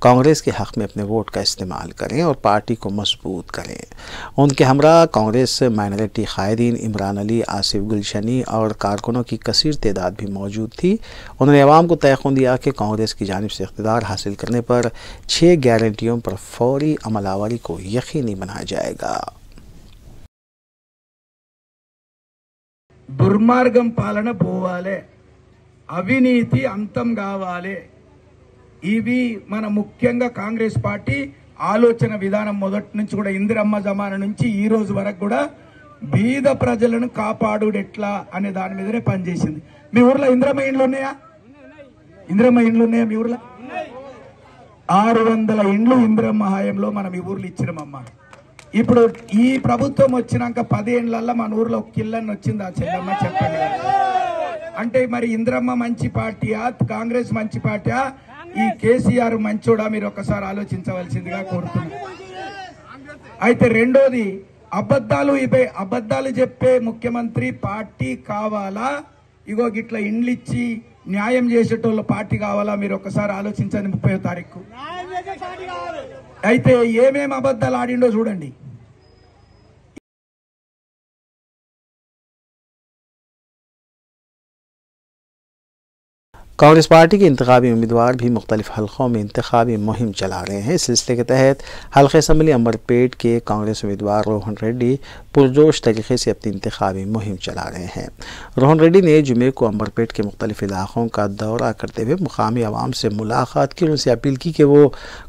कांग्रेस के हक़ में अपने वोट का इस्तेमाल करें और पार्टी को मजबूत करें। उनके हमरा कांग्रेस माइनॉरिटी कायदीन इमरान अली, आसिफ गुलशनी और कारकुनों की कसीर तादाद भी मौजूद थी। उन्होंने अवाम को तयक़ुन दिया कि कांग्रेस की जानिब से इक़्तिदार हासिल करने पर 6 गारंटियों पर फौरी अमलावरी को यकीनी बनाया जाएगा। దుర్మార్గం పాలన పోవాలి, అవినీతి అంతం కావాలి। ఇవి మన ముఖ్యంగా కాంగ్రెస్ పార్టీ ఆలోచన విధానం మొదటి నుంచి కూడా ఇందిరమ్మ జమానా నుంచి ఈ రోజు వరకు కూడా బీద ప్రజలను కాపాడుడు ఎట్లా అనే దాని మీదనే పనిచేసింది। మీ ఊర్లో ఇందిరమ్మ ఇండ్లు ఉన్నాయా? ఇందిరమ్మ ఇండ్లు ఉన్నాయా మీ ఊర్లో? 600 ఇండ్లు ఇందిరమ్మ హయాంలో మనం ఈ ఊర్లో ఇచ్చినామమ్మా। ఇప్పుడు ఈ ప్రభుత్వం వచ్చినాక 10 ఏళ్లలో మన ఊర్లో ఒక కిల్లన్ వచ్చింది। ఆ చెల్లమ్మ చెప్పండి, అంటే మరి ఇందిరమ్మ మంచి పార్టీయా, కాంగ్రెస్ మంచి పార్టీయా, ఈ కేసీఆర్ మంచోడా? మీరు ఒకసారి ఆలోచించవలసిందిగా కోరుతున్నాను। అయితే రెండోది, అబద్ధాలు చెప్పే ముఖ్యమంత్రి పార్టీ కావాలా, ఇగో గిట్లా ఇండ్లు ఇచ్చి న్యాయం చేసేటోళ్ళ పార్టీ కావాలా? మీరు ఒకసారి ఆలోచించండి। 30వ తారీఖు అయితే ఏమేం అబద్ధాలు ఆడిండో చూడండి। कांग्रेस पार्टी के इंतखाबी उम्मीदवार भी मुख्तलिफ हल्कों में इंतखाबी मुहिम चला रहे हैं। इस सिलसिले के तहत हल्के असम्बली अंबरपेट के कांग्रेस उम्मीदवार रोहन रेड्डी पुरजोश तरीके से अपनी इंतखाबी मुहिम चला रहे हैं। रोहन रेड्डी ने जुमे को अंबरपेट के मुख्तलिफ इलाकों का दौरा करते हुए मुकामी आवाम से मुलाकात की और उनसे अपील की कि वो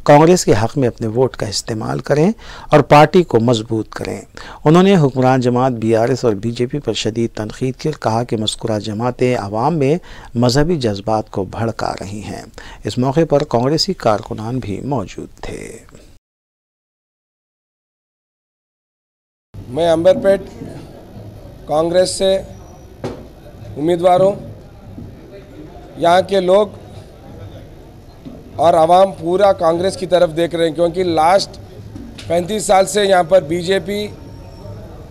कांग्रेस के हक़ में अपने वोट का इस्तेमाल करें और पार्टी को मजबूत करें। उन्होंने हुक्मरान जमात बीआरएस और बीजेपी पर शदीद तनकीद की और कहा कि मज़कूरा जमातें आवाम में मजहबी जज्बात को भड़का रही हैं। इस मौके पर कांग्रेसी कारकुनान भी मौजूद थे। मैं अंबरपेट कांग्रेस से उम्मीदवार हूँ। यहाँ के लोग और आवाम पूरा कांग्रेस की तरफ देख रहे हैं, क्योंकि लास्ट 35 साल से यहाँ पर बीजेपी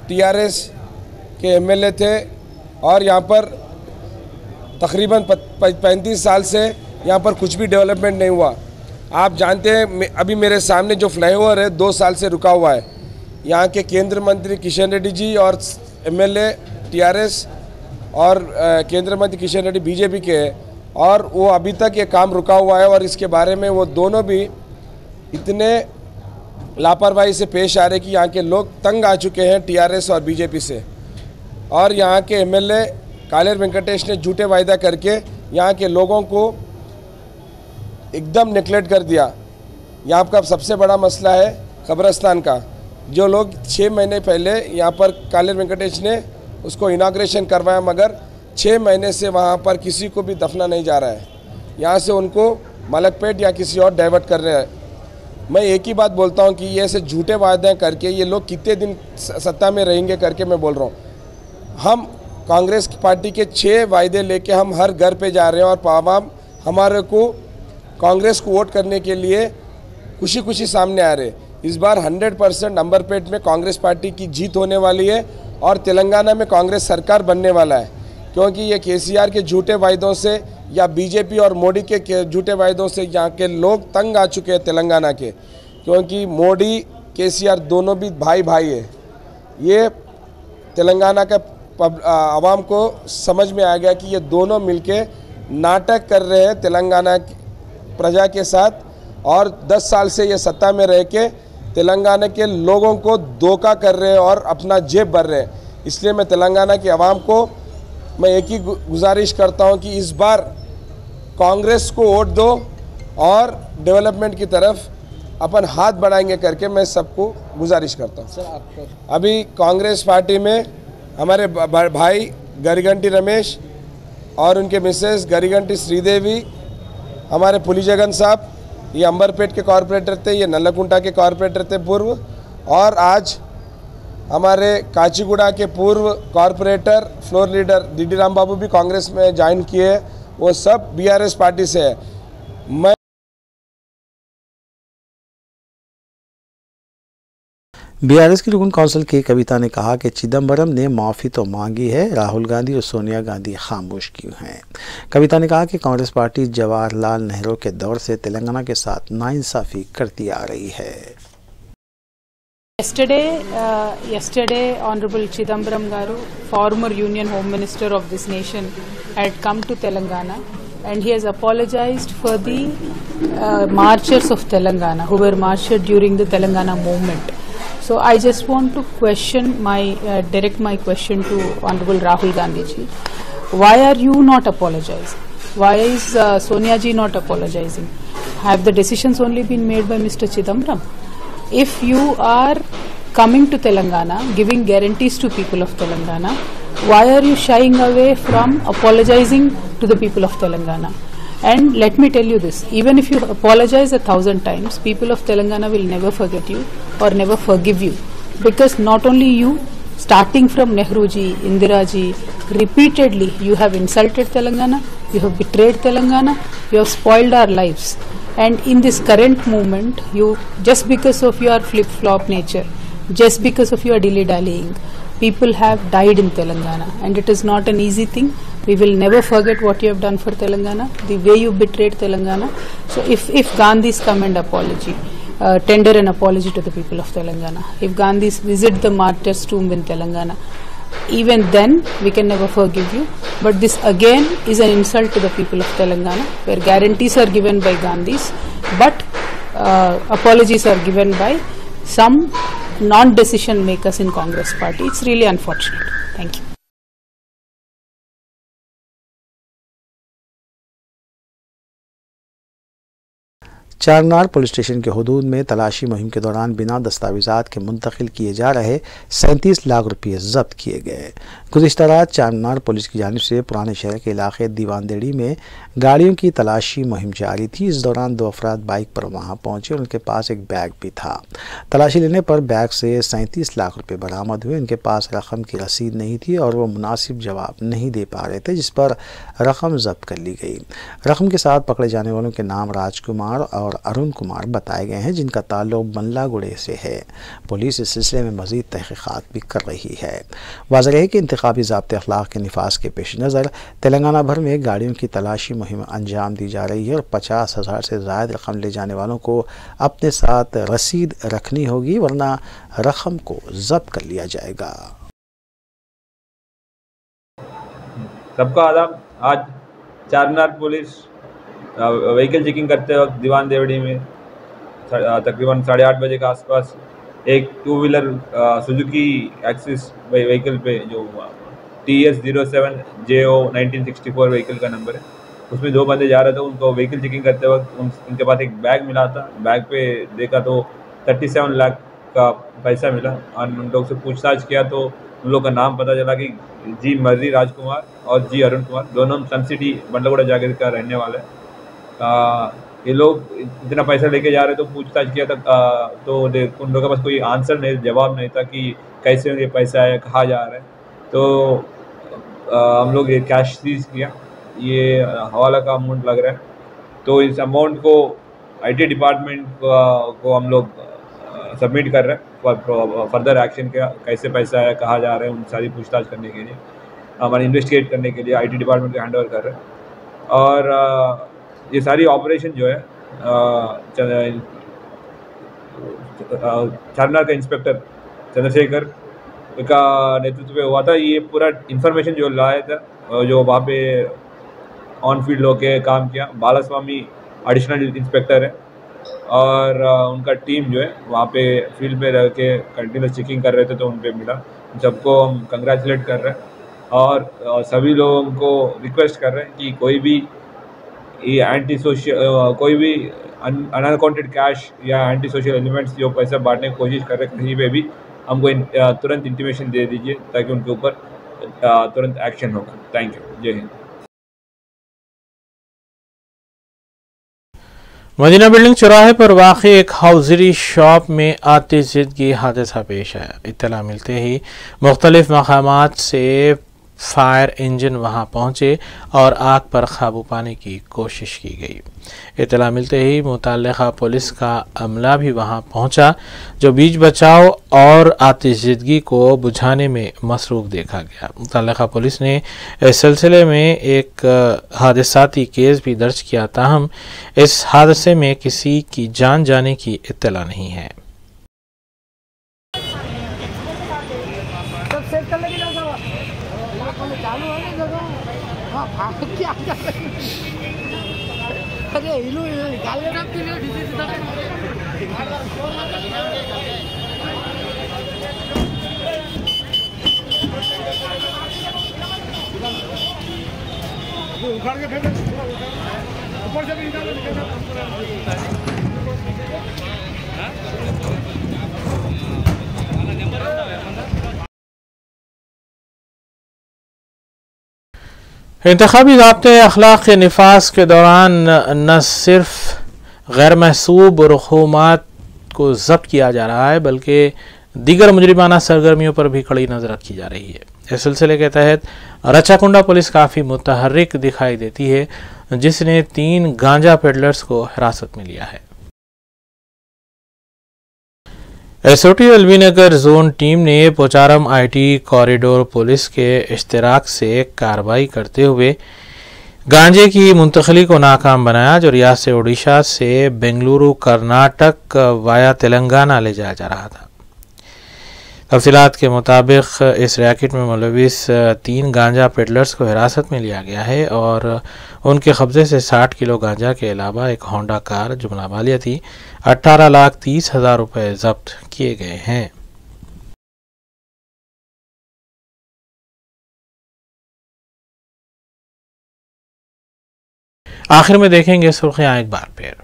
टीआरएस के एमएलए थे और यहाँ पर तकरीबन 35 साल से यहाँ पर कुछ भी डेवलपमेंट नहीं हुआ। आप जानते हैं अभी मेरे सामने जो फ्लाईओवर है 2 साल से रुका हुआ है। यहाँ के केंद्रीय मंत्री किशन रेड्डी जी और एमएलए टीआरएस और केंद्रीय मंत्री किशन रेड्डी बीजेपी के हैं और वो अभी तक ये काम रुका हुआ है और इसके बारे में वो दोनों भी इतने लापरवाही से पेश आ रहे कि यहाँ के लोग तंग आ चुके हैं टीआरएस और बीजेपी से। और यहाँ के एमएलए कालेर वेंकटेश ने झूठे वायदा करके यहाँ के लोगों को एकदम नेग्लेक्ट कर दिया। यहाँ का सबसे बड़ा मसला है कब्रिस्तान का, जो लोग 6 महीने पहले यहाँ पर कालेर वेंकटेश ने उसको इनाग्रेशन करवाया, मगर 6 महीने से वहाँ पर किसी को भी दफना नहीं जा रहा है। यहाँ से उनको मलकपेट या किसी और डाइवर्ट कर रहे हैं। मैं एक ही बात बोलता हूँ कि ये ऐसे झूठे वादे करके ये लोग कितने दिन सत्ता में रहेंगे करके मैं बोल रहा हूँ। हम कांग्रेस पार्टी के 6 वायदे लेके हम हर घर पे जा रहे हैं और आवाम हमारे को कांग्रेस को वोट करने के लिए खुशी खुशी सामने आ रहे। इस बार 100% अंबरपेट में कांग्रेस पार्टी की जीत होने वाली है और तेलंगाना में कांग्रेस सरकार बनने वाला है, क्योंकि ये केसीआर के झूठे वायदों से या बीजेपी और मोदी के झूठे वायदों से यहाँ के लोग तंग आ चुके हैं तेलंगाना के, क्योंकि मोदी केसीआर दोनों भी भाई भाई है। ये तेलंगाना का आवाम को समझ में आ गया कि ये दोनों मिलके नाटक कर रहे हैं तेलंगाना प्रजा के साथ और 10 साल से ये सत्ता में रह के तेलंगाना के लोगों को धोखा कर रहे हैं और अपना जेब भर रहे हैं। इसलिए मैं तेलंगाना की आवाम को मैं एक ही गुजारिश करता हूं कि इस बार कांग्रेस को वोट दो और डेवलपमेंट की तरफ अपन हाथ बढ़ाएंगे करके मैं सबको गुजारिश करता हूं। अभी कांग्रेस पार्टी में हमारे भाई गरिगंटी रमेश और उनके मिसेस गरिगंटी श्रीदेवी, हमारे पुलिजगन साहब, ये अंबरपेट के कॉरपोरेटर थे, ये नल्लकुंटा के कॉरपोरेटर थे पूर्व, और आज हमारे काचीगुड़ा के पूर्व corporator floor leader DD Ram Babu भी कांग्रेस में ज्वाइन किए, वो सब बीआरएस पार्टी से है। मैं बीआरएस की रुकन काउंसिल की कविता ने कहा कि चिदम्बरम ने माफ़ी तो मांगी है, राहुल गांधी और सोनिया गांधी खामोश क्यों हैं। कविता ने कहा कि कांग्रेस पार्टी जवाहरलाल नेहरू के दौर से तेलंगाना के साथ नाइंसाफ़ी करती आ रही है। Yesterday, Honorable Chidambaram Garu, former Union Home Minister of this nation, had come to Telangana and he has apologized for the marchers of Telangana who were marched during the Telangana movement. So I just want to direct my question to Honorable Rahul Gandhi ji. Why are you not apologizing? Why is Sonia ji not apologizing? Have the decisions only been made by Mr. Chidambaram? If you are coming to Telangana, giving guarantees to people of Telangana, why are you shying away from apologizing to the people of Telangana? And let me tell you this, even if you apologize 1,000 times, people of Telangana will never forget you or never forgive you. Because not only you, starting from Nehru ji, Indira ji, repeatedly you have insulted Telangana, you have betrayed Telangana, you have spoiled our lives. And in this current movement, you, just because of your flip-flop nature, just because of your dilly-dallying, people have died in Telangana, and it is not an easy thing. We will never forget what you have done for Telangana, the way you betrayed Telangana. So if Gandhi's come and tender an apology to the people of Telangana, if Gandhi's visit the martyr's tomb in Telangana, even then we can never forgive you. But this again is an insult to the people of Telangana, where guarantees are given by Gandhis, but apologies are given by some non-decision makers in Congress party. It's really unfortunate. Thank you. Charminar police station के हुदूद में तलाशी मुहिम के दौरान बिना दस्तावेजात के मुंतकिल किए जा रहे 37 लाख रुपये जब्त किए गए। गुज़िश्ता रात चारनार पुलिस की जानिब से पुराने शहर के इलाके दीवानदेड़ी में गाड़ियों की तलाशी मुहिम जारी थी। इस दौरान 2 अफराद बाइक पर वहां पहुंचे और उनके पास एक बैग भी था। तलाशी लेने पर बैग से 37 लाख रुपये बरामद हुए। उनके पास रकम की रसीद नहीं थी और वो मुनासिब जवाब नहीं दे पा रहे थे, जिस पर रकम जब्त कर ली गई। रकम के साथ पकड़े जाने वालों के नाम राजकुमार और अरुण कुमार बताए गए हैं, जिनका ताल्लुक बल्लागुड़े से है। पुलिस इस सिलसिले में मज़ीद तहक़ीक़ात भी कर रही है। वाज़ेह है कि इंतखाबी ज़ाब्ते अखलाक के निफाज के पेश नज़र तेलंगाना भर में गाड़ियों की तलाशी मुहिम अंजाम दी जा रही है और 50,000 से ज़ायद रकम ले जाने वालों को अपने साथ रसीद रखनी होगी, वरना रकम को जब्त कर लिया जाएगा। सबका आदाब। आज चारनार पुलिस व्हीकल चेकिंग करते वक्त दीवान देवड़ी में तकरीबन 8:30 बजे के आसपास एक 2 व्हीलर सुजुकी एक्सिस व्हीकल पे जो TS07 JO 1964 व्हीकल का नंबर है, उसमें 2 बंदे जा रहे थे। उनको व्हीकल चेकिंग करते वक्त उनके पास एक बैग मिला था। बैग पे देखा तो 37 लाख का पैसा मिला और उन लोग से पूछताछ किया तो उन लोग का नाम पता चला कि जी मर्री राजकुमार और जी अरुण कुमार, दोनों सन सिटी बंडलगुड़ा जागीर का रहने वाले। ये लोग इतना पैसा लेके जा रहे तो पूछताछ किया था तो उन लोगों के पास कोई आंसर नहीं, जवाब नहीं था कि कैसे ये पैसा है, कहाँ जा रहा है। तो हम लोग ये कैश सीज किया, ये हवाला का अमाउंट लग रहा है। तो इस अमाउंट को IT डिपार्टमेंट को हम लोग सबमिट कर रहे हैं फर्दर एक्शन का, कैसे पैसा है, कहाँ जा रहे हैं, उन सारी पूछताछ करने के लिए, हमारे इन्वेस्टिगेट करने के लिए IT डिपार्टमेंट को हैंड ओवर कर रहे हैं। और ये सारी ऑपरेशन जो है चारनार का इंस्पेक्टर चंद्रशेखर का नेतृत्व में हुआ था। ये पूरा इन्फॉर्मेशन जो लाया था, जो वहाँ पे ऑन फील्ड होके काम किया, बालास्वामी एडिशनल इंस्पेक्टर है और उनका टीम जो है वहाँ पे फील्ड में रह के कंटिन्यूस चेकिंग कर रहे थे, तो उन पे मिला। सबको हम कंग्रेचुलेट कर रहे हैं और सभी लोगों को रिक्वेस्ट कर रहे हैं कि कोई भी ये एंटी सोशल कोई भी अनअकाउंटेड कैश या एंटी सोशल एलिमेंट्स जो पैसा बांटने की कोशिश कर रहे हैं कहीं पे भी, हमको तुरंत इंटीमेशन दे दीजिए ताकि उनके ऊपर तुरंत एक्शन होगा। Thank you. जय हिंद। मदीना बिल्डिंग चौराहे पर वाक़ई एक हाउजरी शॉप में आतिशज़दगी हादसा पेश आया। इत्तला मिलते ही मुख्तलिफ मकामात से फायर इंजन वहां पहुंचे और आग पर काबू पाने की कोशिश की गई। इत्तला मिलते ही मुतल्लिका पुलिस का अमला भी वहां पहुंचा, जो बीच बचाव और आतिशज़दगी को बुझाने में मसरूफ़ देखा गया। मुतल्लिका पुलिस ने इस सिलसिले में एक हादसाती केस भी दर्ज किया, ताहम इस हादसे में किसी की जान जाने की इत्तला नहीं है। अरे हिलो निकाल लेना के लिए डिजीज था। उखाड़ के फेंक ऊपर से भी निकालो। इंतखाबी ज़ाब्ते अखलाक के निफाज के दौरान न सिर्फ गैर महसूब रसूमात को जब्त किया जा रहा है, बल्कि दीगर मुजरिमाना सरगर्मियों पर भी कड़ी नज़र रखी जा रही है। इस सिलसिले के तहत रचाकुंडा पुलिस काफ़ी मुतहर्रिक दिखाई देती है, जिसने 3 गांजा पेडलर्स को हिरासत में लिया है। SOT एलबीनगर जोन टीम ने पोचारम IT कॉरिडोर पुलिस के इश्तिराक से कार्रवाई करते हुए गांजे की मुंतकली को नाकाम बनाया, जो रियासत ओडिशा से बेंगलुरु कर्नाटक वाया तेलंगाना ले जाया जा रहा था। तफसीलात के मुताबिक इस रैकेट में मुलविस 3 गांजा पेडलर्स को हिरासत में लिया गया है और उनके कब्जे से 60 किलो गांजा के अलावा एक होंडा कार जो नाबालिगती 18,30,000 रुपये जब्त किए गए हैं। आखिर में देखेंगे सुर्खियां एक बार फिर।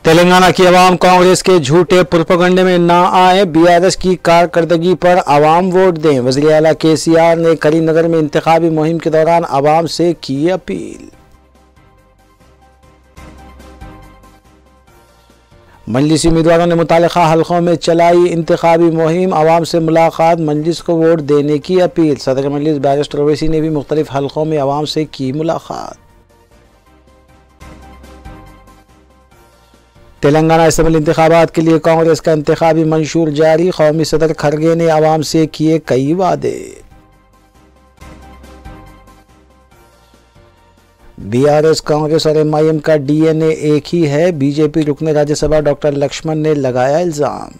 तेलंगाना की आवाम कांग्रेस के झूठे प्रोपेगेंडे में ना आए, बीआरएस की कारकर्दगी पर आवाम वोट दें। वज़ीर आला केसीआर ने करीमनगर में इंतखाबी मुहिम के दौरान आवाम से की अपील। मजलिसी उम्मीदवारों ने मुतालिका हलकों में चलाई इंतखाबी मुहिम, आवाम से मुलाकात, मजलिस को वोट देने की अपील। सदर मजलिस बैरिस्टर ओवैसी ने भी मुख्तलिफ हलकों में आवाम से की मुलाकात। तेलंगाना असम्बली इंतखाबात के लिए कांग्रेस का इंतखाबी मंशूर जारी, कौमी सदर खरगे ने आवाम से किए कई वादे। बीआरएस, कांग्रेस और एमआईएम का डीएनए एक ही है, बीजेपी रुकन राज्यसभा डॉक्टर लक्ष्मण ने लगाया इल्जाम।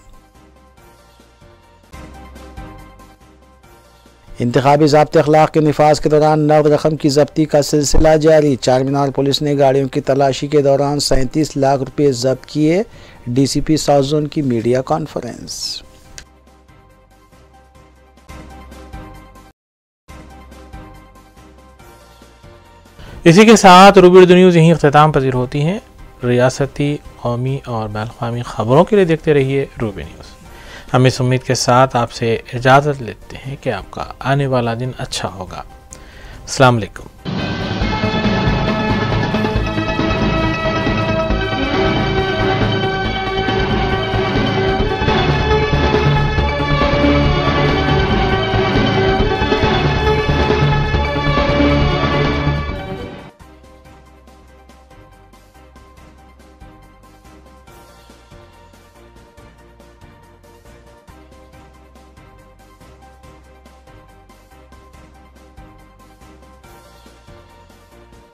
इंतखाबी ज़ाब्ते अखलाक के निफाज के दौरान नकद रकम की जब्ती का सिलसिला जारी। चारमीनार पुलिस ने गाड़ियों की तलाशी के दौरान 37 लाख रुपये जब्त किए। डीसीपी साउथ जोन की मीडिया कॉन्फ्रेंस। इसी के साथ रूबी न्यूज़ यहीं अख्ताम पजीर होती हैं। रियासती, कौमी और बैनुल-अक़वामी खबरों के लिए देखते रहिए रूबी न्यूज़। हम इस उम्मीद के साथ आपसे इजाज़त लेते हैं कि आपका आने वाला दिन अच्छा होगा। अस्सलाम वालेकुम।